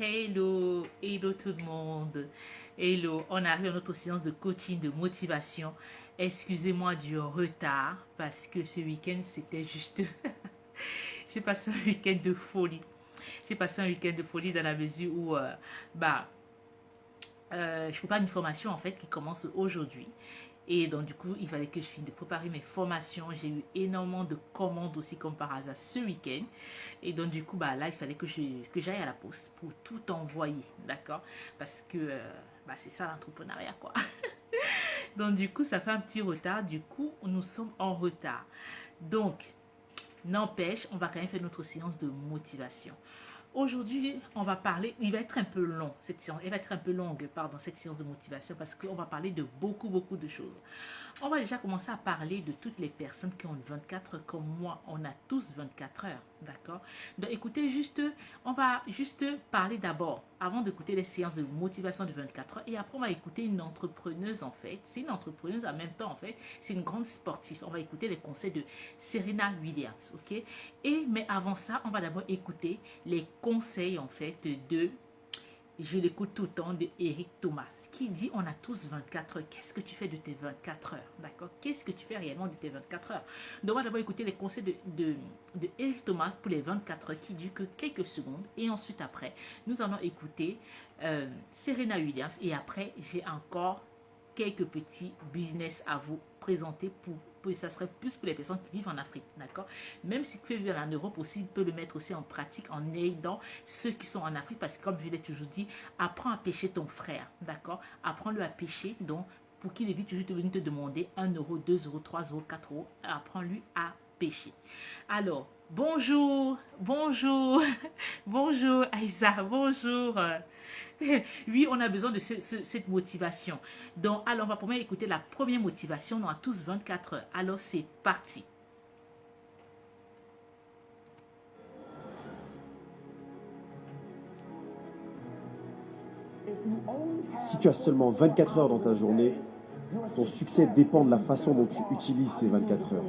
Hello, hello tout le monde. Hello, on arrive à notre séance de coaching de motivation. Excusez-moi du retard parce que ce week-end c'était juste... J'ai passé un week-end de folie. J'ai passé un week-end de folie dans la mesure où je prépare une formation en fait qui commence aujourd'hui. Et donc, du coup, il fallait que je finisse de préparer mes formations. J'ai eu énormément de commandes aussi, comme par hasard, ce week-end. Et donc, du coup, là, il fallait que j'aille à la poste pour tout envoyer. D'accord? Parce que c'est ça l'entrepreneuriat, quoi. Donc, du coup, ça fait un petit retard. Du coup, nous sommes en retard. Donc, n'empêche, on va quand même faire notre séance de motivation. Aujourd'hui, on va parler, il va être un peu long, cette séance, elle va être un peu longue, pardon, cette séance de motivation parce qu'on va parler de beaucoup de choses. On va déjà commencer à parler de toutes les personnes qui ont 24 heures comme moi. On a tous 24 heures, d'accord? Donc écoutez, on va juste parler d'abord, avant d'écouter les séances de motivation de 24 heures et après on va écouter une entrepreneuse en fait. C'est une entrepreneuse en même temps en fait, c'est une grande sportive. On va écouter les conseils de Serena Williams, ok? Mais avant ça, on va d'abord écouter les conseils en fait je l'écoute tout le temps, de Eric Thomas, qui dit on a tous 24 heures. Qu'est-ce que tu fais de tes 24 heures? D'accord? Qu'est-ce que tu fais réellement de tes 24 heures? Donc on va d'abord écouter les conseils de Eric Thomas pour les 24 heures qui durent que quelques secondes. Et ensuite après, nous allons écouter Serena Williams. Et après, j'ai encore quelques petits business à vous présenter ça serait plus pour les personnes qui vivent en Afrique, d'accord? Même si vous pouvez vivre en Europe aussi, vous pouvez le mettre aussi en pratique en aidant ceux qui sont en Afrique parce que comme je l'ai toujours dit, apprends à pêcher ton frère, d'accord? Apprends-le à pêcher, donc pour qu'il évite toujours de venir te demander 1 euro, 2 euros, 3 euros, 4 euros, apprends-lui à pêcher. Alors, bonjour, bonjour Aïssa, bonjour. Oui, on a besoin de cette motivation. Donc, alors, on va premièrement écouter la première motivation. On a tous 24 heures. Alors, c'est parti. Si tu as seulement 24 heures dans ta journée, ton succès dépend de la façon dont tu utilises ces 24 heures.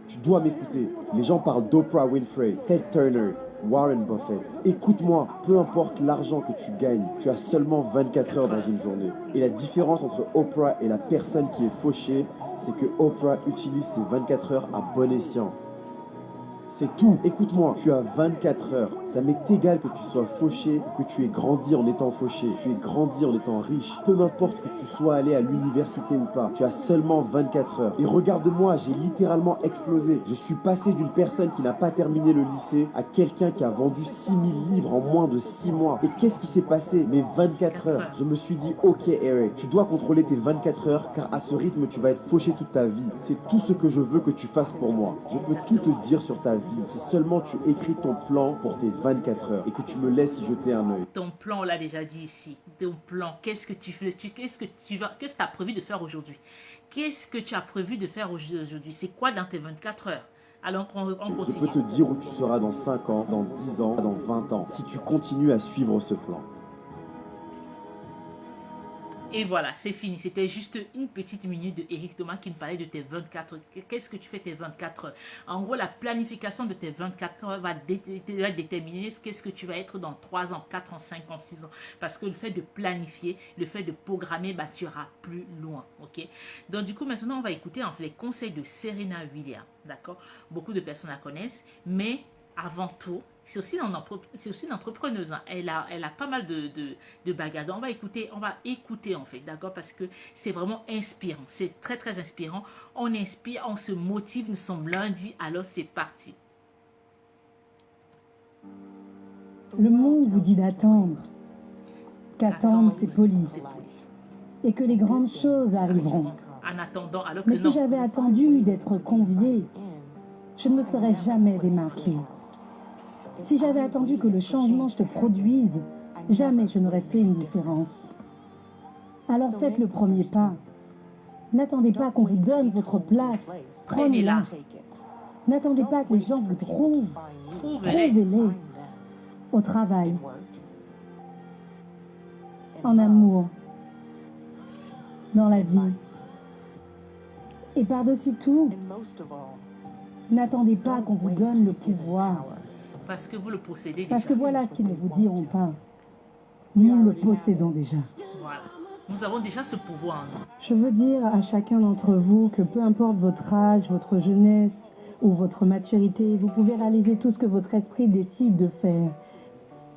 Tu dois m'écouter. Les gens parlent d'Oprah Winfrey, Ted Turner, Warren Buffett. Écoute-moi, peu importe l'argent que tu gagnes, tu as seulement 24 heures dans une journée. Et la différence entre Oprah et la personne qui est fauchée, c'est que Oprah utilise ses 24 heures à bon escient. C'est tout. Écoute-moi, tu as 24 heures. Ça m'est égal que tu sois fauché ou que tu aies grandi en étant fauché. Tu aies grandi en étant riche. Peu m'importe que tu sois allé à l'université ou pas. Tu as seulement 24 heures. Et regarde-moi, j'ai littéralement explosé. Je suis passé d'une personne qui n'a pas terminé le lycée à quelqu'un qui a vendu 6000 livres en moins de 6 mois. Et qu'est-ce qui s'est passé? Mes 24 heures. Je me suis dit, ok Eric, tu dois contrôler tes 24 heures car à ce rythme, tu vas être fauché toute ta vie. C'est tout ce que je veux que tu fasses pour moi. Je peux tout te dire sur ta vie. Si seulement tu écris ton plan pour tes 24 heures et que tu me laisses y jeter un œil. Ton plan, on l'a déjà dit ici. Ton plan, qu'est-ce que tu fais? Qu'est-ce que tu as prévu de faire aujourd'hui? Qu'est-ce que tu as prévu de faire aujourd'hui? C'est quoi dans tes 24 heures? Alors, on continue. Je peux te dire où tu seras dans 5 ans, dans 10 ans, dans 20 ans, si tu continues à suivre ce plan. Et voilà, c'est fini. C'était juste une petite minute de Eric Thomas qui me parlait de tes 24 heures. Qu'est-ce que tu fais tes 24 heures? En gros, la planification de tes 24 heures va déterminer qu'est-ce que tu vas être dans 3 ans, 4 ans, 5 ans, 6 ans. Parce que le fait de planifier, le fait de programmer, tu iras plus loin. Ok? Donc, du coup, maintenant, on va écouter en fait, les conseils de Serena Williams. D'accord? Beaucoup de personnes la connaissent, mais avant tout, c'est aussi une entrepreneuse. Hein. Elle a pas mal de bagages. On va écouter en fait, d'accord? Parce que c'est vraiment inspirant. C'est très inspirant. On inspire, on se motive. Nous sommes lundi, alors c'est parti. Le monde vous dit d'attendre. Qu'attendre, c'est poli. Et que les grandes choses arriveront. En attendant, alors que mais si j'avais attendu d'être convié, je ne me serais jamais démarqué. Si j'avais attendu que le changement se produise, jamais je n'aurais fait une différence. Alors faites le premier pas. N'attendez pas qu'on vous donne votre place. Prenez-la. N'attendez pas que les gens vous trouvent. Trouvez-les. Au travail. En amour. Dans la vie. Et par-dessus tout, n'attendez pas qu'on vous donne le pouvoir. Parce que vous le possédez Parce déjà. que voilà ce qu'ils ne vous diront pas. Nous le possédons déjà. Voilà. Nous avons déjà ce pouvoir en nous. Je veux dire à chacun d'entre vous que peu importe votre âge, votre jeunesse ou votre maturité, vous pouvez réaliser tout ce que votre esprit décide de faire.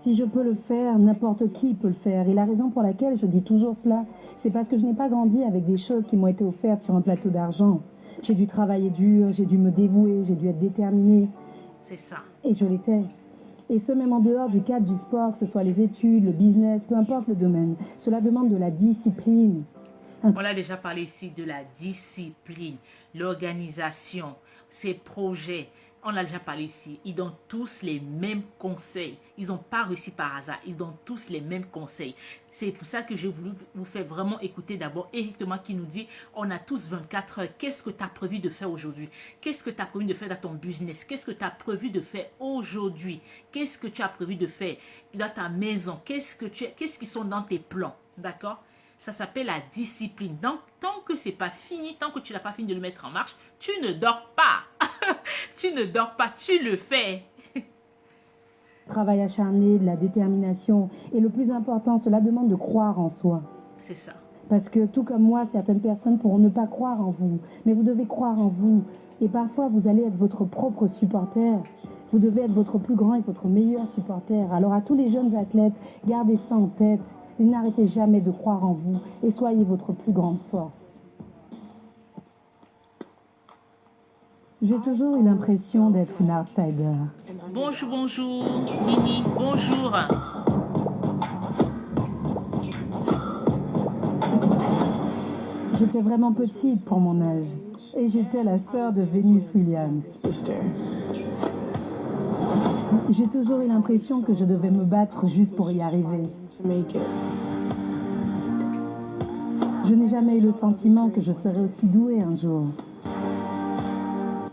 Si je peux le faire, n'importe qui peut le faire. Et la raison pour laquelle je dis toujours cela, c'est parce que je n'ai pas grandi avec des choses qui m'ont été offertes sur un plateau d'argent. J'ai dû travailler dur, j'ai dû me dévouer, j'ai dû être déterminée. C'est ça. Et je l'étais. Et ce, même en dehors du cadre du sport, que ce soit les études, le business, peu importe le domaine. Cela demande de la discipline. On a déjà parlé ici de la discipline, l'organisation, ses projets. On a déjà parlé ici. Ils donnent tous les mêmes conseils. Ils n'ont pas réussi par hasard. Ils donnent tous les mêmes conseils. C'est pour ça que j'ai voulu vous faire vraiment écouter d'abord Éric Thomas qui nous dit on a tous 24 heures. Qu'est-ce que tu as prévu de faire aujourd'hui? Qu'est-ce que tu as prévu de faire dans ton business? Qu'est-ce que tu as prévu de faire aujourd'hui? Qu'est-ce que tu as prévu de faire dans ta maison? Qu'est-ce qui sont dans tes plans? D'accord? Ça s'appelle la discipline. Donc, tant que c'est pas fini, tant que tu n'as pas fini de le mettre en marche, tu ne dors pas. Tu ne dors pas, tu le fais. Travail acharné, de la détermination. Et le plus important, cela demande de croire en soi. C'est ça. Parce que tout comme moi, certaines personnes pourront ne pas croire en vous. Mais vous devez croire en vous. Et parfois, vous allez être votre propre supporter. Vous devez être votre plus grand et votre meilleur supporter. Alors à tous les jeunes athlètes, gardez ça en tête. Et n'arrêtez jamais de croire en vous. Et soyez votre plus grande force. J'ai toujours eu l'impression d'être une outsider. Bonjour, bonjour, Nini, bonjour. J'étais vraiment petite pour mon âge. Et j'étais la sœur de Venus Williams. J'ai toujours eu l'impression que je devais me battre juste pour y arriver. Je n'ai jamais eu le sentiment que je serais aussi douée un jour.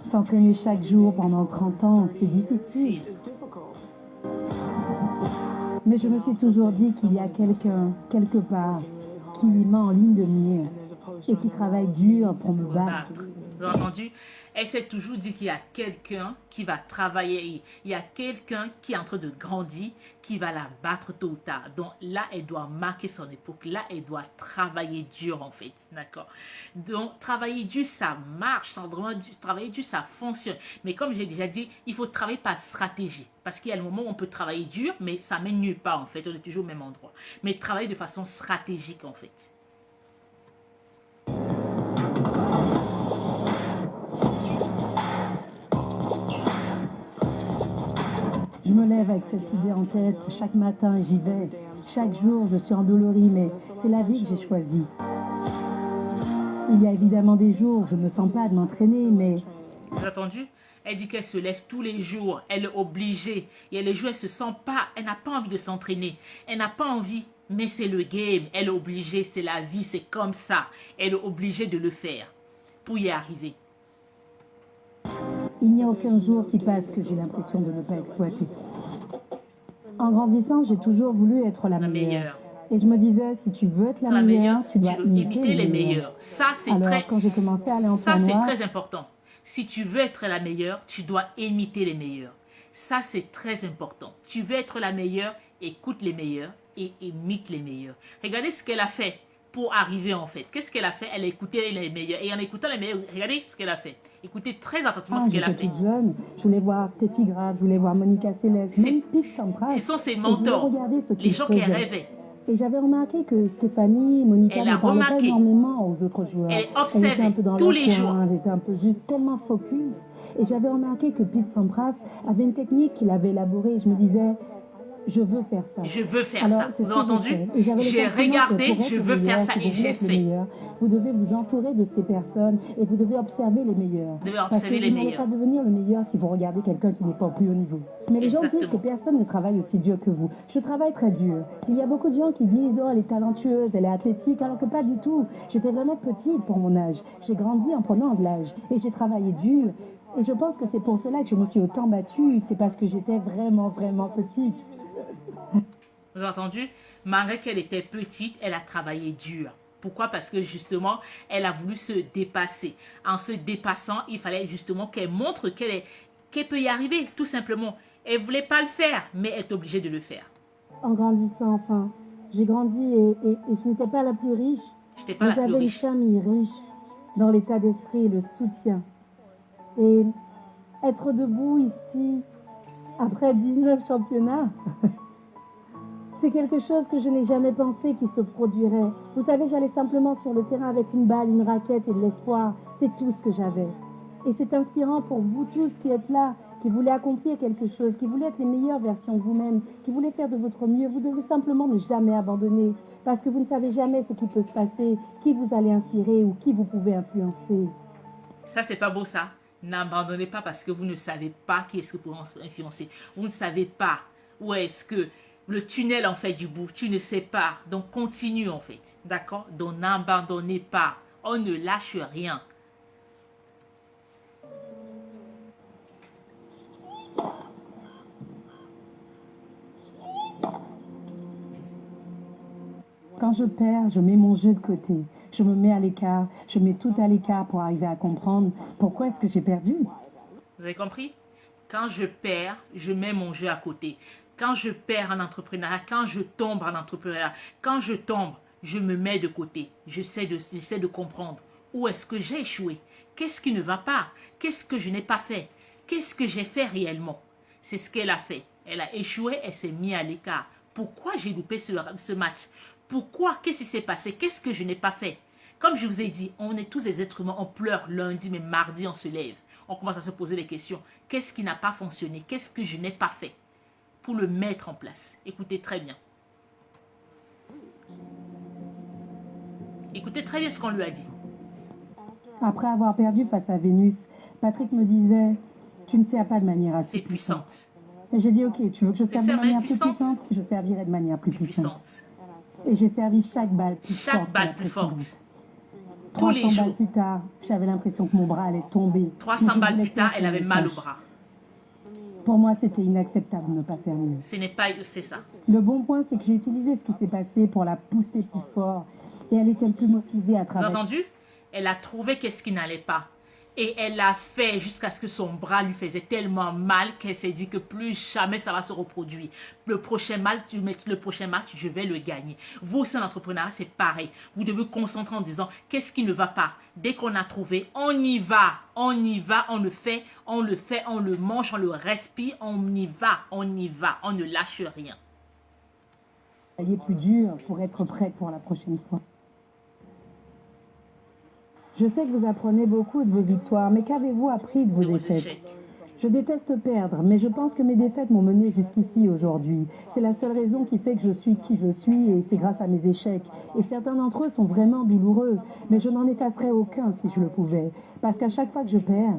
S'entraîner chaque jour pendant 30 ans, c'est difficile. Mais je me suis toujours dit qu'il y a quelqu'un, quelque part, qui m'a en ligne de mire et qui travaille dur pour me battre. Vous avez entendu? Elle s'est toujours dit qu'il y a quelqu'un qui va travailler. Il y a quelqu'un qui est en train de grandir, qui va la battre tôt ou tard. Donc là, elle doit marquer son époque. Là, elle doit travailler dur en fait. D'accord? Donc, travailler dur, ça marche. Travailler dur, ça fonctionne. Mais comme j'ai déjà dit, il faut travailler par stratégie. Parce qu'il y a le moment où on peut travailler dur, mais ça ne mène nulle part en fait. On est toujours au même endroit. Mais travailler de façon stratégique en fait. Je me lève avec cette idée en tête. Chaque matin, j'y vais. Chaque jour, je suis endolorie, mais c'est la vie que j'ai choisie. Il y a évidemment des jours où je ne me sens pas de m'entraîner, mais... Vous avez entendu? Elle dit qu'elle se lève tous les jours. Elle est obligée. Et les jours, elle ne se sent pas. Elle n'a pas envie de s'entraîner. Elle n'a pas envie. Mais c'est le game. Elle est obligée. C'est la vie. C'est comme ça. Elle est obligée de le faire pour y arriver. Il n'y a aucun jour qui passe que j'ai l'impression de ne pas exploiter. En grandissant, j'ai toujours voulu être la meilleure. Et je me disais, si tu veux être la meilleure, tu dois imiter les meilleurs. Ça, c'est quand j'ai commencé à aller en tournoi, c'est très important. Si tu veux être la meilleure, tu dois imiter les meilleurs. Ça, c'est très important. Tu veux être la meilleure, écoute les meilleurs et imite les meilleurs. Regardez ce qu'elle a fait pour arriver en fait. Qu'est-ce qu'elle a fait? Elle a écouté les meilleurs. Et en écoutant les meilleurs, regardez ce qu'elle a fait. Écoutez très attentivement ce qu'elle a fait. J'étais toute jeune. Je voulais voir Steffi Graf, je voulais voir Monica Seles, même Pete Sampras. Ce sont ses mentors, les gens qui rêvaient. Et j'avais remarqué que Stéphanie, Monica ne parlaient pas énormément aux autres joueurs. Elle observait un peu dans tous les jours. Ils étaient un peu juste tellement focus. Et j'avais remarqué que Pete Sampras avait une technique qu'il avait élaborée. Je me disais, je veux faire ça. Je veux faire ça. Vous avez entendu? J'ai regardé, je veux faire ça et j'ai fait. Vous devez vous entourer de ces personnes et vous devez observer les meilleurs. Vous devez observer les meilleurs. Vous n'allez pas devenir le meilleur si vous regardez quelqu'un qui n'est pas au plus haut niveau. Mais les gens disent que personne ne travaille aussi dur que vous. Je travaille très dur. Il y a beaucoup de gens qui disent, oh, elle est talentueuse, elle est athlétique, alors que pas du tout. J'étais vraiment petite pour mon âge. J'ai grandi en prenant de l'âge et j'ai travaillé dur. Et je pense que c'est pour cela que je me suis autant battue. C'est parce que j'étais vraiment, vraiment petite. Vous avez entendu? Malgré qu'elle était petite, elle a travaillé dur. Pourquoi? Parce que justement, elle a voulu se dépasser. En se dépassant, il fallait justement qu'elle montre qu'elle peut y arriver, tout simplement. Elle ne voulait pas le faire, mais elle est obligée de le faire. En grandissant, enfin, j'ai grandi et je n'étais pas la plus riche, Je n'étais pas mais la plus j'avais une riche. famille riche dans l'état d'esprit et le soutien. Et être debout ici, après 19 championnats, c'est quelque chose que je n'ai jamais pensé qui se produirait. Vous savez, j'allais simplement sur le terrain avec une balle, une raquette et de l'espoir. C'est tout ce que j'avais. Et c'est inspirant pour vous tous qui êtes là, qui voulez accomplir quelque chose, qui voulez être les meilleures versions de vous-même, qui voulez faire de votre mieux. Vous devez simplement ne jamais abandonner, parce que vous ne savez jamais ce qui peut se passer, qui vous allez inspirer ou qui vous pouvez influencer. Ça, c'est pas beau, ça. N'abandonnez pas parce que vous ne savez pas qui est-ce que vous pouvez influencer. Vous ne savez pas où est-ce que le tunnel en fait du bout. Tu ne sais pas. Donc, continue en fait. D'accord? Donc, n'abandonnez pas. On ne lâche rien. Quand je perds, je mets mon jeu de côté. Je me mets à l'écart. Je mets tout à l'écart pour arriver à comprendre pourquoi est-ce que j'ai perdu. Vous avez compris? Quand je perds, je mets mon jeu à côté. Quand je perds en entrepreneuriat, quand je tombe en entrepreneuriat, quand je tombe, je me mets de côté. J'essaie de comprendre où est-ce que j'ai échoué. Qu'est-ce qui ne va pas? Qu'est-ce que je n'ai pas fait? Qu'est-ce que j'ai fait réellement? C'est ce qu'elle a fait. Elle a échoué, elle s'est mise à l'écart. Pourquoi j'ai loupé ce match? Pourquoi? Qu'est-ce qui s'est passé? Qu'est-ce que je n'ai pas fait? Comme je vous ai dit, on est tous des êtres humains, on pleure lundi, mais mardi, on se lève. On commence à se poser des questions. Qu'est-ce qui n'a pas fonctionné? Qu'est-ce que je n'ai pas fait pour le mettre en place? Écoutez très bien. Écoutez très bien ce qu'on lui a dit. Après avoir perdu face à Vénus, Patrick me disait « Tu ne sers pas de manière assez C'est puissante. Et j'ai dit « Ok, tu veux que je serve de serve manière plus puissante. puissante? Je servirai de manière plus Plus puissante. puissante. » Et j'ai servi chaque balle plus Chaque forte que la balle plus précédente. forte. Tous les 300 balles jours. plus tard, j'avais l'impression que mon bras allait tomber. Mais 300 je balles voulais plus tard, pas elle qu'on avait le mal au sache. bras. Pour moi, c'était inacceptable de ne pas faire mieux. Ce n'est pas... C'est ça. Le bon point, c'est que j'ai utilisé ce qui s'est passé pour la pousser plus fort. Et elle était plus motivée à Vous avez travailler. entendu? Elle a trouvé qu'est-ce qui n'allait pas. Et elle l'a fait jusqu'à ce que son bras lui faisait tellement mal qu'elle s'est dit que plus jamais ça va se reproduire. Le prochain match, je vais le gagner. Vous aussi en entrepreneuriat, c'est pareil. Vous devez vous concentrer en disant qu'est-ce qui ne va pas. Dès qu'on a trouvé, on y va. On y va, on le fait, on le mange, on le respire, on y va, on ne lâche rien. Travailler plus dur pour être prête pour la prochaine fois. Je sais que vous apprenez beaucoup de vos victoires, mais qu'avez-vous appris de vos De vos défaites? échecs. Je déteste perdre, mais je pense que mes défaites m'ont mené jusqu'ici aujourd'hui. C'est la seule raison qui fait que je suis qui je suis et c'est grâce à mes échecs. Et certains d'entre eux sont vraiment douloureux, mais je n'en effacerais aucun si je le pouvais. Parce qu'à chaque fois que je perds,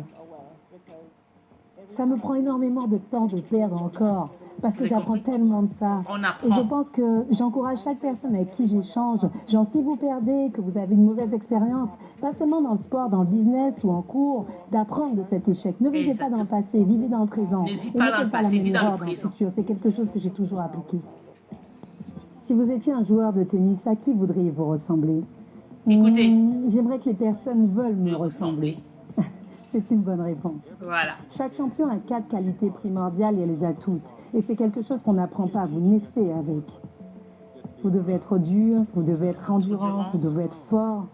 ça me prend énormément de temps de perdre encore. Parce que Vous avez j'apprends compris? tellement de ça. On Et je apprend. pense que j'encourage chaque personne avec qui j'échange. Genre, si vous perdez, que vous avez une mauvaise expérience, pas seulement dans le sport, dans le business ou en cours, d'apprendre de cet échec. Ne vivez pas dans le passé, vivez dans le présent. Ne vis Et pas ne dans le faites pas passé, la même vis dans le erreur présent. futur. C'est quelque chose que j'ai toujours appliqué. Si vous étiez un joueur de tennis, à qui voudriez-vous ressembler? Écoutez. J'aimerais que les personnes veulent me Me ressembler. ressembler. C'est une bonne réponse. Voilà. Chaque champion a 4 qualités primordiales et elle les a toutes. Et c'est quelque chose qu'on n'apprend pas, vous naissez avec. Vous devez être dur, vous devez être endurant, vous devez être fort.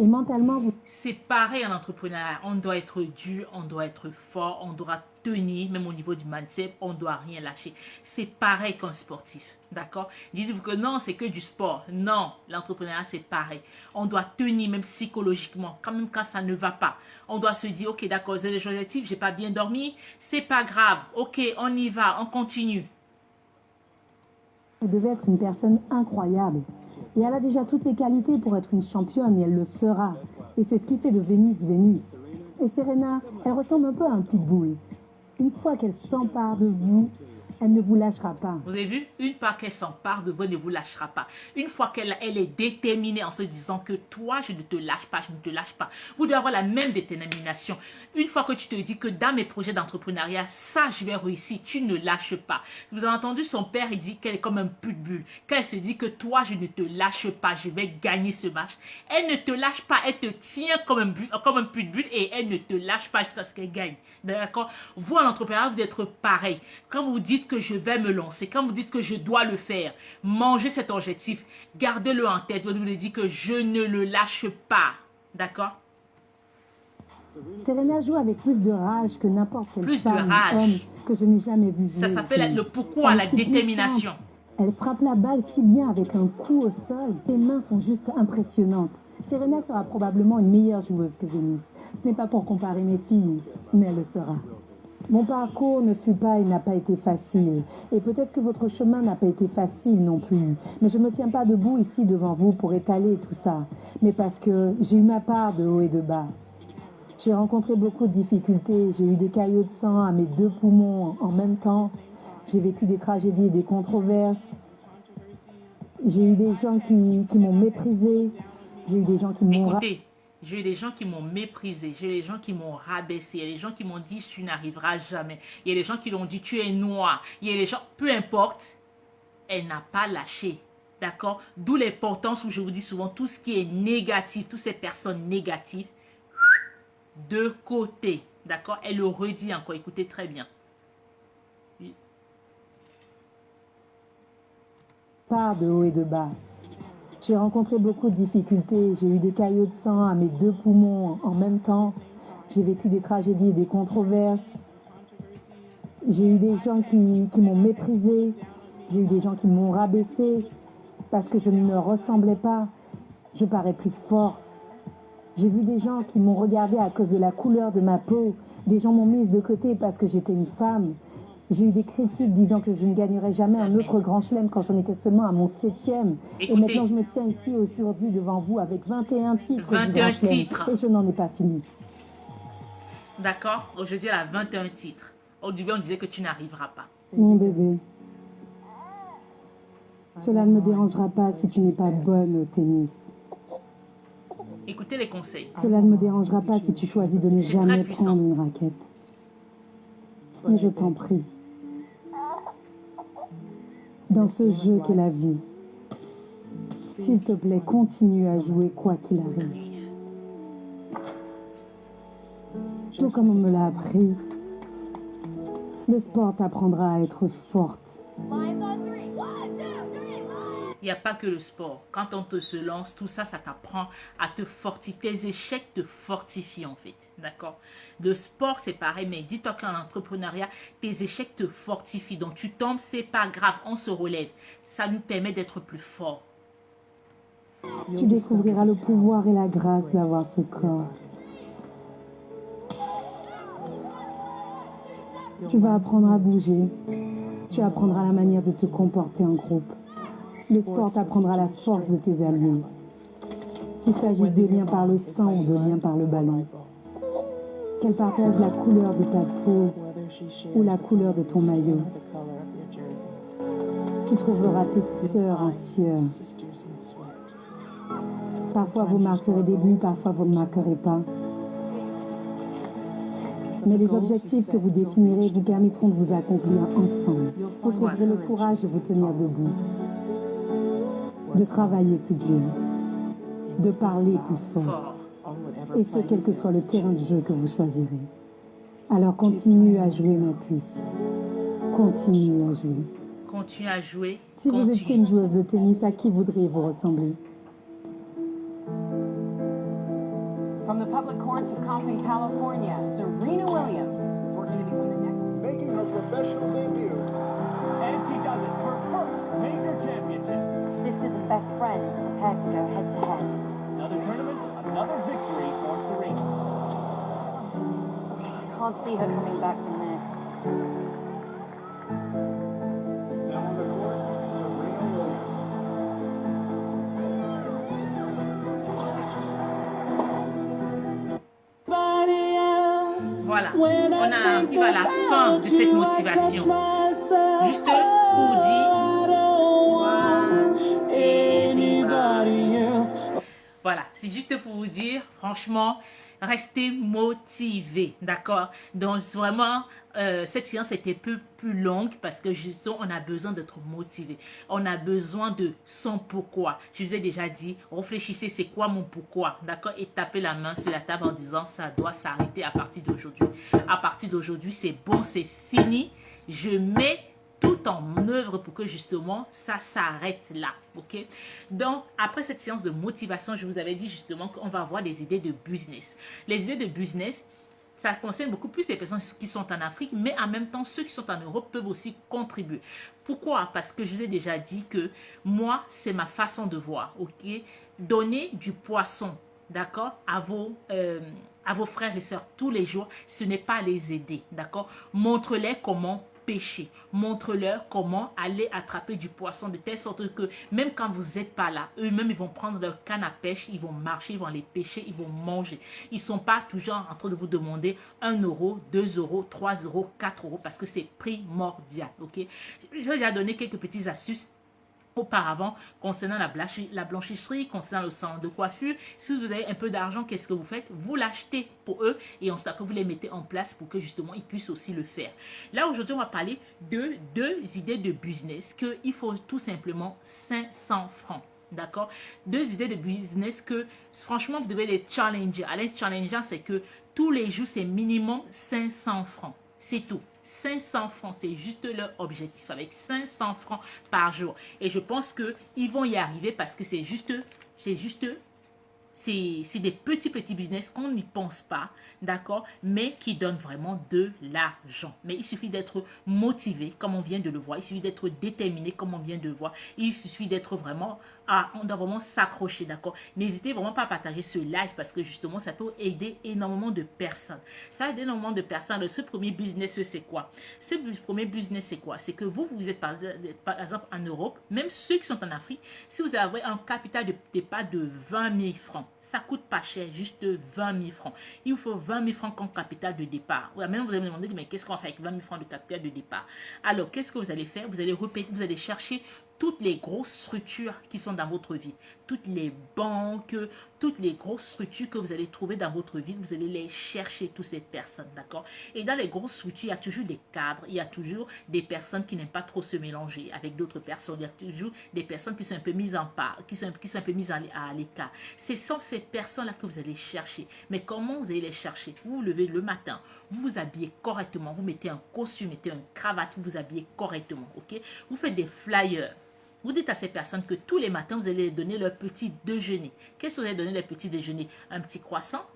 Et mentalement, vous... C'est pareil en entrepreneuriat. On doit être dur, on doit être fort, on doit tenir, même au niveau du mindset, on ne doit rien lâcher. C'est pareil qu'un sportif. D'accord? Dites-vous que non, c'est que du sport. Non, l'entrepreneuriat, c'est pareil. On doit tenir, même psychologiquement, quand même quand ça ne va pas. On doit se dire, ok, d'accord, j'ai des objectifs, j'ai pas bien dormi, c'est pas grave. Ok, on y va, on continue. Vous devez être une personne incroyable. Et elle a déjà toutes les qualités pour être une championne et elle le sera. Et c'est ce qui fait de Vénus Vénus. Et Serena, elle ressemble un peu à un pitbull. Une fois qu'elle s'empare de vous, Elle ne vous lâchera pas. Vous avez vu, une fois qu'elle s'empare de vous, elle ne vous lâchera pas. Une fois qu'elle est déterminée en se disant que toi, je ne te lâche pas, je ne te lâche pas. Vous devez avoir la même détermination. Une fois que tu te dis que dans mes projets d'entrepreneuriat, ça, je vais réussir, tu ne lâches pas. Vous avez entendu son père, il dit qu'elle est comme un pitbull. Quand elle se dit que toi, je ne te lâche pas, je vais gagner ce match. Elle ne te lâche pas, elle te tient comme un pitbull et elle ne te lâche pas jusqu'à ce qu'elle gagne. D'accord? Vous, en entrepreneuriat, vous devez être pareil. Quand vous dites que je vais me lancer, quand vous dites que je dois le faire, mangez cet objectif, gardez-le en tête, vous devez dire que je ne le lâche pas, d'accord? Serena joue avec plus de rage que n'importe quelle Plus de femme rage. ou homme que je n'ai jamais vu jouer. Ça s'appelle le pourquoi, Elle la est si détermination. puissante. Elle frappe la balle si bien avec un coup au sol. Ses mains sont juste impressionnantes. Serena sera probablement une meilleure joueuse que Vénus. Ce n'est pas pour comparer mes filles, mais elle le sera. Mon parcours ne fut pas et n'a pas été facile. Et peut-être que votre chemin n'a pas été facile non plus. Mais je ne me tiens pas debout ici devant vous pour étaler tout ça. Mais parce que j'ai eu ma part de haut et de bas. J'ai rencontré beaucoup de difficultés. J'ai eu des caillots de sang à mes 2 poumons en même temps. J'ai vécu des tragédies et des controverses. J'ai eu des gens qui m'ont méprisé. J'ai eu des gens qui m'ont... Écoutez, j'ai eu des gens qui m'ont méprisé, j'ai eu des gens qui m'ont rabaissé, il y a des gens qui m'ont dit tu n'arriveras jamais, il y a des gens qui l'ont dit tu es noir, il y a des gens, peu importe, elle n'a pas lâché, d'accord? D'où l'importance où je vous dis souvent tout ce qui est négatif, toutes ces personnes négatives, de côté, d'accord? Elle le redit encore, écoutez très bien. Part de haut et de bas. J'ai rencontré beaucoup de difficultés, j'ai eu des caillots de sang à mes 2 poumons en même temps. J'ai vécu des tragédies et des controverses. J'ai eu des gens qui m'ont méprisé. J'ai eu des gens qui m'ont rabaissé parce que je ne me ressemblais pas. Je parais plus forte. J'ai vu des gens qui m'ont regardée à cause de la couleur de ma peau. Des gens m'ont mise de côté parce que j'étais une femme. J'ai eu des critiques disant que je ne gagnerais jamais un autre grand chelem quand j'en étais seulement à mon 7e. Et maintenant, je me tiens ici aujourd'hui devant vous avec 21 titres. 21 titres. Et je n'en ai pas fini. D'accord? Aujourd'hui, elle a 21 titres. Au début, on disait que tu n'arriveras pas. Mon bébé, cela ne me dérangera pas si tu n'es pas bonne au tennis. Écoutez les conseils. Cela ne me dérangera pas si tu choisis de ne jamais prendre une raquette. Mais je t'en prie, dans ce jeu qu'est la vie, s'il te plaît, continue à jouer quoi qu'il arrive. Tout comme on me l'a appris, le sport t'apprendra à être forte. Il n'y a pas que le sport. Quand on te se lance, tout ça, ça t'apprend à te fortifier. Tes échecs te fortifient en fait. D'accord? Le sport, c'est pareil, mais dis-toi qu'en entrepreneuriat, tes échecs te fortifient. Donc tu tombes, c'est pas grave, on se relève. Ça nous permet d'être plus forts. Tu découvriras le pouvoir et la grâce d'avoir ce corps. Tu vas apprendre à bouger. Tu apprendras la manière de te comporter en groupe. Le sport t'apprendra la force de tes alliés. Qu'il s'agisse de liens par le sang ou de liens par le ballon. Qu'elle partage la couleur de ta peau ou la couleur de ton maillot. Tu trouveras tes sœurs en sueur. Parfois vous marquerez des buts, parfois vous ne marquerez pas. Mais les objectifs que vous définirez vous permettront de vous accomplir ensemble. Vous trouverez le courage de vous tenir debout, de travailler plus dur, de parler plus fort. Et ce, quel que soit le terrain de jeu que vous choisirez. Alors continue à jouer, ma puce. Continue à jouer. Continue à jouer. Si vous étiez une joueuse de tennis, à qui voudriez-vous ressembler? From the public courts of Compton, California, Serena Williams is working to become the next. Making her professional debut. And she does it, her first major championship. Sisters and best friends prepare to go head to head. Another tournament, another victory for Serena. I can't see her coming back from this. Now on the court, Serena Williams. Voilà, on arrive à la fin de cette motivation. Juste pour dire, voilà, c'est juste pour vous dire, franchement, restez motivés, d'accord? Donc vraiment, cette séance était un peu plus longue parce que justement, on a besoin d'être motivé. On a besoin de son pourquoi. Je vous ai déjà dit, réfléchissez, c'est quoi mon pourquoi, d'accord? Et tapez la main sur la table en disant, ça doit s'arrêter à partir d'aujourd'hui. À partir d'aujourd'hui, c'est bon, c'est fini. Je mets tout en œuvre pour que justement ça s'arrête là, ok? Donc après cette séance de motivation, je vous avais dit justement qu'on va avoir des idées de business. Les idées de business, ça concerne beaucoup plus les personnes qui sont en Afrique, mais en même temps ceux qui sont en Europe peuvent aussi contribuer. Pourquoi? Parce que je vous ai déjà dit que moi c'est ma façon de voir, ok? Donner du poisson, d'accord, à vos frères et sœurs tous les jours, ce n'est pas les aider, d'accord? Montre-les comment pêcher. Montre-leur comment aller attraper du poisson de telle sorte que même quand vous n'êtes pas là, eux-mêmes ils vont prendre leur canne à pêche, ils vont marcher, ils vont aller pêcher, ils vont manger. Ils ne sont pas toujours en train de vous demander 1 euro, 2 euros, 3 euros, 4 euros parce que c'est primordial. Ok? Je vais déjà donner quelques petites astuces auparavant concernant la blanchisserie, concernant le salon de coiffure. Si vous avez un peu d'argent, qu'est-ce que vous faites? Vous l'achetez pour eux et ensuite après vous les mettez en place pour que justement ils puissent aussi le faire. Là aujourd'hui on va parler de 2 idées de business qu'il faut tout simplement 500 francs. D'accord? 2 idées de business que franchement vous devez les challenger. À les challenger, c'est que tous les jours c'est minimum 500 francs. C'est tout. 500 francs, c'est juste leur objectif avec 500 francs par jour. Et je pense qu'ils vont y arriver parce que c'est des petits business qu'on n'y pense pas, d'accord, mais qui donnent vraiment de l'argent. Mais il suffit d'être motivé, comme on vient de le voir. Il suffit d'être déterminé, comme on vient de le voir. Il suffit d'être vraiment, on doit vraiment s'accrocher, d'accord. N'hésitez vraiment pas à partager ce live parce que justement, ça peut aider énormément de personnes. Ça aide énormément de personnes. Ce premier business, c'est quoi? Ce premier business, c'est quoi? C'est que vous êtes par exemple en Europe, même ceux qui sont en Afrique, si vous avez un capital de départ de 20 000 francs, ça coûte pas cher, juste 20 000 francs. Il vous faut 20 000 francs comme capital de départ. Maintenant, vous allez me demander, mais qu'est-ce qu'on fait avec 20 000 francs de capital de départ? Alors, qu'est-ce que vous allez faire? Vous allez chercher toutes les grosses structures qui sont dans votre vie, toutes les banques, toutes les grosses structures que vous allez trouver dans votre vie, vous allez les chercher, toutes ces personnes, d'accord? Et dans les grosses structures, il y a toujours des cadres, il y a toujours des personnes qui n'aiment pas trop se mélanger avec d'autres personnes, il y a toujours des personnes qui sont un peu mises en part, qui sont un peu mises à l'écart. Ce sont ces personnes-là que vous allez chercher. Mais comment vous allez les chercher? Vous vous levez le matin, vous vous habillez correctement, vous mettez un costume, mettez une cravate, vous vous habillez correctement, ok? Vous faites des flyers. Vous dites à ces personnes que tous les matins, vous allez leur donner leur petit déjeuner. Qu'est-ce que vous allez donner leur petit déjeuner? Un petit croissant,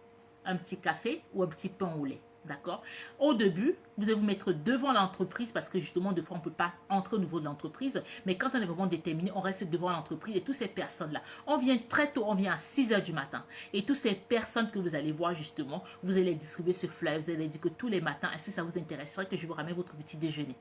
un petit café ou un petit pain au lait. D'accord? Au début, vous allez vous mettre devant l'entreprise parce que justement, des fois, on ne peut pas entrer au niveau de l'entreprise. Mais quand on est vraiment déterminé, on reste devant l'entreprise et toutes ces personnes-là. On vient très tôt, on vient à 6 h du matin. Et toutes ces personnes que vous allez voir justement, vous allez distribuer ce flyer. Vous allez dire que tous les matins, est-ce que ça vous intéresserait que je vous ramène votre petit déjeuner?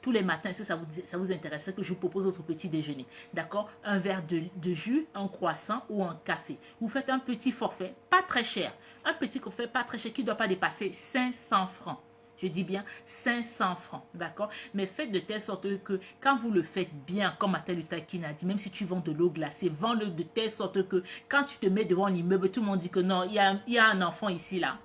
Tous les matins, est-ce que ça vous intéresserait que je vous propose votre petit déjeuner? D'accord? Un verre de jus, un croissant ou un café. Vous faites un petit forfait, pas très cher. Un petit forfait pas très cher qui ne doit pas dépasser 500 francs. Je dis bien 500 francs, d'accord? Mais faites de telle sorte que quand vous le faites bien, comme Martin Luther King a dit, même si tu vends de l'eau glacée, vends-le de telle sorte que quand tu te mets devant l'immeuble, tout le monde dit que non, il y a un enfant ici, là.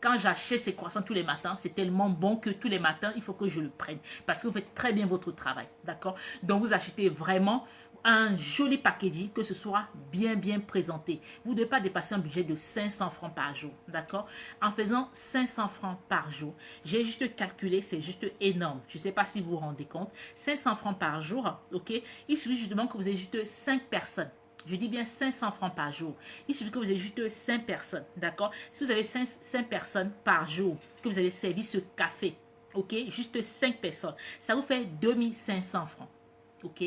Quand j'achète ces croissants tous les matins, c'est tellement bon que tous les matins, il faut que je le prenne. Parce que vous faites très bien votre travail, d'accord? Donc, vous achetez vraiment un joli packaging, que ce soit bien présenté. Vous ne devez pas dépasser un budget de 500 francs par jour, d'accord? En faisant 500 francs par jour, j'ai juste calculé, c'est juste énorme. Je ne sais pas si vous vous rendez compte. 500 francs par jour, ok? Il suffit justement que vous ayez juste 5 personnes. Je dis bien 500 francs par jour. Il suffit que vous ayez juste 5 personnes, d'accord? Si vous avez 5 personnes par jour, que vous allez servir ce café, ok? Juste 5 personnes. Ça vous fait 2500 francs, ok?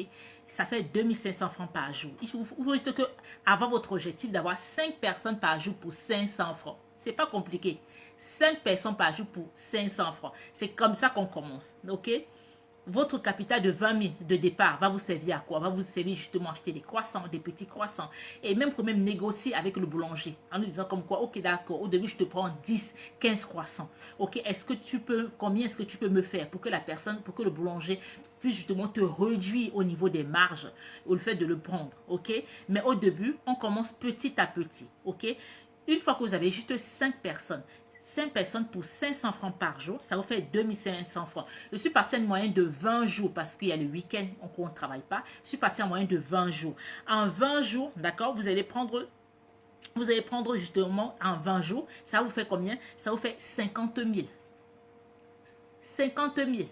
Ça fait 2500 francs par jour. Il faut juste que, avant votre objectif d'avoir 5 personnes par jour pour 500 francs. C'est pas compliqué. 5 personnes par jour pour 500 francs. C'est comme ça qu'on commence, ok? votre capital de 20 000 de départ va vous servir à quoi? Va vous servir justement à acheter des croissants, des petits croissants. Et même pour même négocier avec le boulanger en nous disant comme quoi, ok d'accord, au début je te prends 10, 15 croissants. Ok, est-ce que tu peux, combien est-ce que tu peux me faire pour que la personne, pour que le boulanger puisse justement te réduire au niveau des marges, au fait de le prendre. Ok, mais au début, on commence petit à petit. Ok, une fois que vous avez juste 5 personnes, 5 personnes pour 500 francs par jour, ça vous fait 2500 francs. Je suis partie à une moyenne de 20 jours parce qu'il y a le week-end, on ne travaille pas. Je suis partie en moyenne de 20 jours. En 20 jours, d'accord, vous allez prendre justement en 20 jours, ça vous fait combien? Ça vous fait 50 000. 50 000. Je ne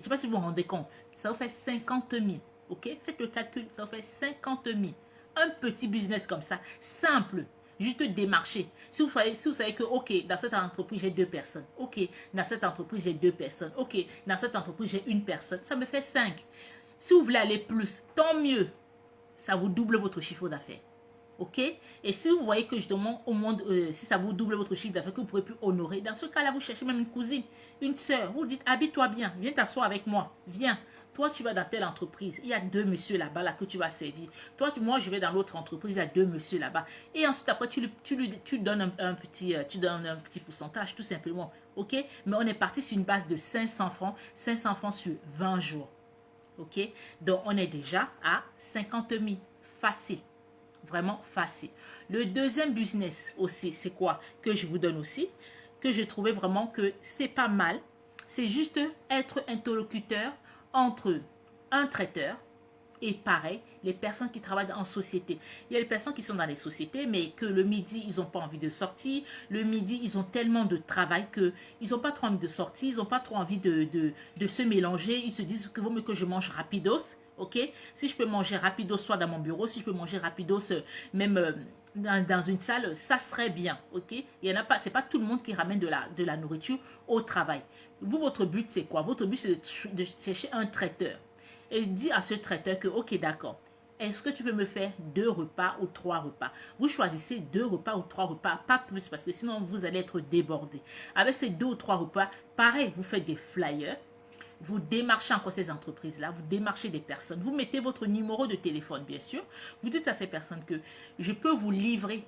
sais pas si vous vous rendez compte. Ça vous fait 50 000. Ok? Faites le calcul, ça vous fait 50 000. Un petit business comme ça, simple. Juste démarcher. Si vous savez que, ok, dans cette entreprise, j'ai 2 personnes. Ok, dans cette entreprise, j'ai 2 personnes. Ok, dans cette entreprise, j'ai 1 personne. Ça me fait 5. Si vous voulez aller plus, tant mieux. Ça vous double votre chiffre d'affaires. Ok? Et si vous voyez que justement, au monde, si ça vous double votre chiffre d'affaires, que vous ne pourrez plus honorer, dans ce cas-là, vous cherchez même une cousine, une soeur. Vous dites, habille-toi bien, viens t'asseoir avec moi, viens. Toi, tu vas dans telle entreprise, il y a 2 messieurs là-bas là, que tu vas servir. Toi, moi, je vais dans l'autre entreprise, il y a 2 messieurs là-bas. Et ensuite, après, tu donnes un petit pourcentage, tout simplement. Ok? Mais on est parti sur une base de 500 francs sur 20 jours. Ok? Donc, on est déjà à 50 000. Facile. Vraiment facile. Le deuxième business aussi, c'est quoi? Que je vous donne aussi, que je trouvais vraiment que c'est pas mal. C'est juste être interlocuteur entre un traiteur et pareil, les personnes qui travaillent en société. Il y a les personnes qui sont dans les sociétés, mais que le midi, ils n'ont pas envie de sortir. Le midi, ils ont tellement de travail qu'ils n'ont pas trop envie de sortir. Ils n'ont pas trop envie de se mélanger. Ils se disent que vaut mieux que je mange rapidos. Ok? Si je peux manger rapidos, soit dans mon bureau, si je peux manger rapidos, même dans une salle, ça serait bien. Ok? Il y en a pas, c'est pas tout le monde qui ramène de la nourriture au travail. Vous, votre but, c'est quoi? Votre but, c'est de chercher un traiteur. Et dit à ce traiteur que, ok, d'accord, est-ce que tu peux me faire 2 repas ou 3 repas? Vous choisissez 2 repas ou 3 repas, pas plus, parce que sinon, vous allez être débordé. Avec ces 2 ou 3 repas, pareil, vous faites des flyers. Vous démarchez encore ces entreprises-là, vous démarchez des personnes, vous mettez votre numéro de téléphone, bien sûr. Vous dites à ces personnes que je peux vous livrer.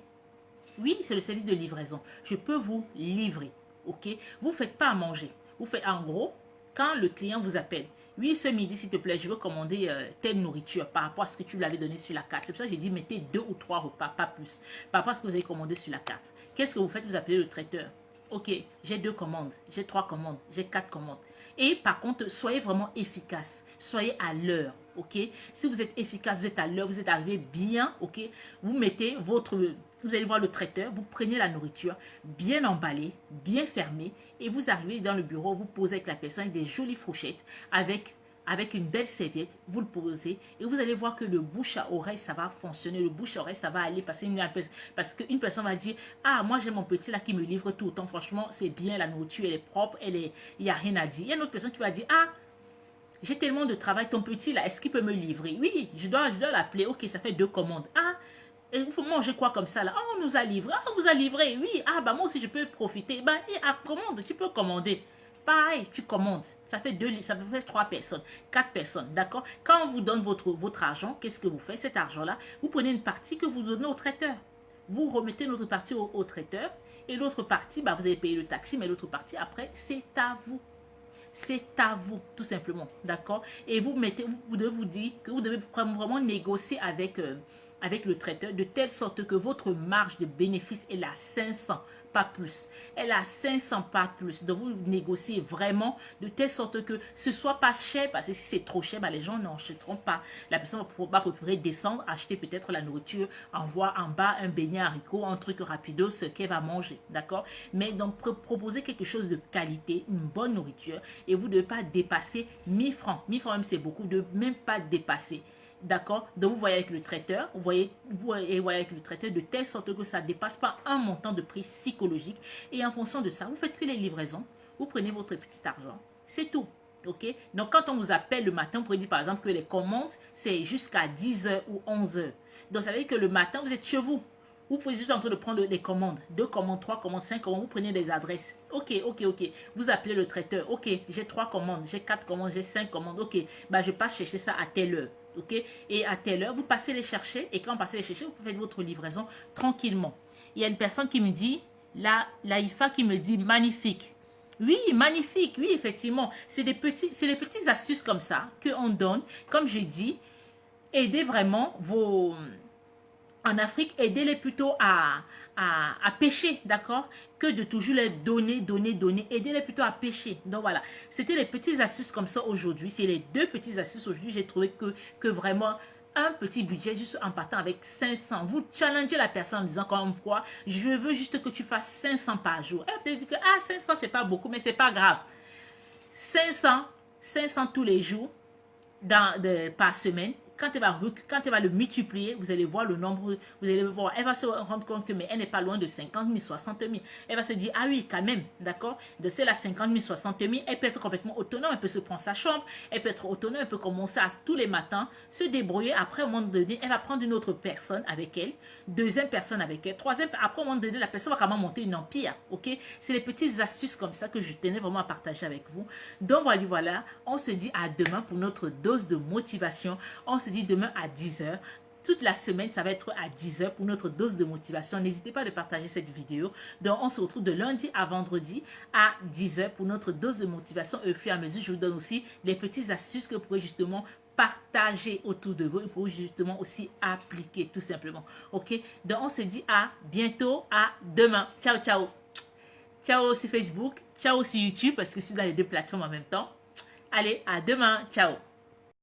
Oui, c'est le service de livraison. Je peux vous livrer, ok? Vous ne faites pas à manger. Vous faites en gros, quand le client vous appelle, oui, ce midi, s'il te plaît, je veux commander telle nourriture par rapport à ce que tu lui avais donné sur la carte. C'est pour ça que j'ai dit, mettez 2 ou 3 repas, pas plus, par rapport à ce que vous avez commandé sur la carte. Qu'est-ce que vous faites? Vous appelez le traiteur. Ok, j'ai 2 commandes, j'ai 3 commandes, j'ai 4 commandes. Et par contre, soyez vraiment efficace. Soyez à l'heure, ok? Si vous êtes efficace, vous êtes à l'heure, vous êtes arrivé bien, ok? Vous mettez vous allez voir le traiteur, vous prenez la nourriture bien emballée, bien fermée, et vous arrivez dans le bureau, vous posez avec la personne des jolies fourchettes, avec une belle serviette, vous le posez et vous allez voir que le bouche à oreille, ça va fonctionner. Le bouche à oreille, ça va aller parce qu'une personne va dire, ah, moi j'ai mon petit là qui me livre tout le temps. Franchement, c'est bien, la nourriture, elle est propre, il n'y a rien à dire. Il y a une autre personne qui va dire, ah, j'ai tellement de travail, ton petit là, est-ce qu'il peut me livrer? Oui, je dois l'appeler. Ok, ça fait 2 commandes. Ah, il faut manger quoi comme ça là? Ah, on nous a livré. Ah, on vous a livré. Oui, ah, bah moi aussi je peux profiter. Bah, commande, tu peux commander. Pareil, tu commandes. Ça fait 3 personnes, 4 personnes, d'accord? Quand on vous donne votre argent, qu'est-ce que vous faites? Cet argent-là, vous prenez une partie que vous donnez au traiteur. Vous remettez l'autre partie au traiteur. Et l'autre partie, bah, vous allez payer le taxi, mais l'autre partie, après, c'est à vous. C'est à vous, tout simplement, d'accord? Et vous devez vous dire que vous devez vraiment négocier avec le traiteur de telle sorte que votre marge de bénéfice est à 500, pas plus. Elle est à 500, pas plus. Donc, vous négociez vraiment de telle sorte que ce soit pas cher, parce que si c'est trop cher, bah, les gens n'achèteront pas. La personne va préférer descendre, acheter peut-être la nourriture, envoie en bas un beignet haricot, un truc rapido, ce qu'elle va manger, d'accord? Mais donc, proposer quelque chose de qualité, une bonne nourriture, et vous ne devez pas dépasser 1000 francs. 1000 francs même, c'est beaucoup, de même pas dépasser. D'accord? Donc, vous voyez avec le traiteur, vous voyez avec le traiteur de telle sorte que ça ne dépasse pas un montant de prix psychologique. Et en fonction de ça, vous faites que les livraisons, vous prenez votre petit argent. C'est tout. Ok? Donc, quand on vous appelle le matin, vous pouvez dire par exemple que les commandes, c'est jusqu'à 10h ou 11h. Donc, ça veut dire que le matin, vous êtes chez vous. Vous pouvez juste en train de prendre les commandes. 2 commandes, 3 commandes, 5 commandes. Vous prenez les adresses. Ok. Vous appelez le traiteur. Ok, j'ai 3 commandes, j'ai 4 commandes, j'ai 5 commandes. Ok, bah, je passe chercher ça à telle heure. Ok, et à telle heure, vous passez les chercher. Et quand vous passez les chercher, vous faites votre livraison tranquillement. Il y a une personne qui me dit, la IFA qui me dit magnifique. Oui, magnifique. Oui, effectivement. C'est les petites astuces comme ça qu'on donne. Comme je dis, aidez vraiment vos... En Afrique, aidez-les plutôt à pêcher, d'accord? Que de toujours les donner. Aidez-les plutôt à pêcher. Donc voilà, c'était les petites astuces comme ça aujourd'hui. C'est les 2 petites astuces aujourd'hui. J'ai trouvé que vraiment... un petit budget juste en partant avec 500. Vous challengez la personne en disant comme quoi, je veux juste que tu fasses 500 par jour. Elle vous dit que 500 c'est pas beaucoup, mais c'est pas grave. 500 tous les jours par semaine. Quand elle va le multiplier, vous allez voir le nombre, vous allez voir, elle va se rendre compte que mais elle n'est pas loin de 50 000, 60 000. Elle va se dire, ah oui, quand même, d'accord, de celle à 50 000, 60 000, elle peut être complètement autonome, elle peut se prendre sa chambre, elle peut être autonome, elle peut commencer à tous les matins se débrouiller. Après, au moment donné, elle va prendre une autre personne avec elle, 2e personne avec elle, 3e, après, au moment donné, la personne va quand même monter une empire, ok? C'est les petites astuces comme ça que je tenais vraiment à partager avec vous. Donc, voilà, on se dit à demain pour notre dose de motivation. On se dit demain à 10h. Toute la semaine, ça va être à 10h pour notre dose de motivation. N'hésitez pas à partager cette vidéo. Donc, on se retrouve de lundi à vendredi à 10h pour notre dose de motivation. Et au fur et à mesure, je vous donne aussi les petites astuces que vous pouvez justement partager autour de vous et pour justement aussi appliquer tout simplement. Ok? Donc, on se dit à bientôt, à demain. Ciao, ciao. Ciao sur Facebook, ciao sur YouTube parce que je suis dans les 2 plateformes en même temps. Allez, à demain. Ciao.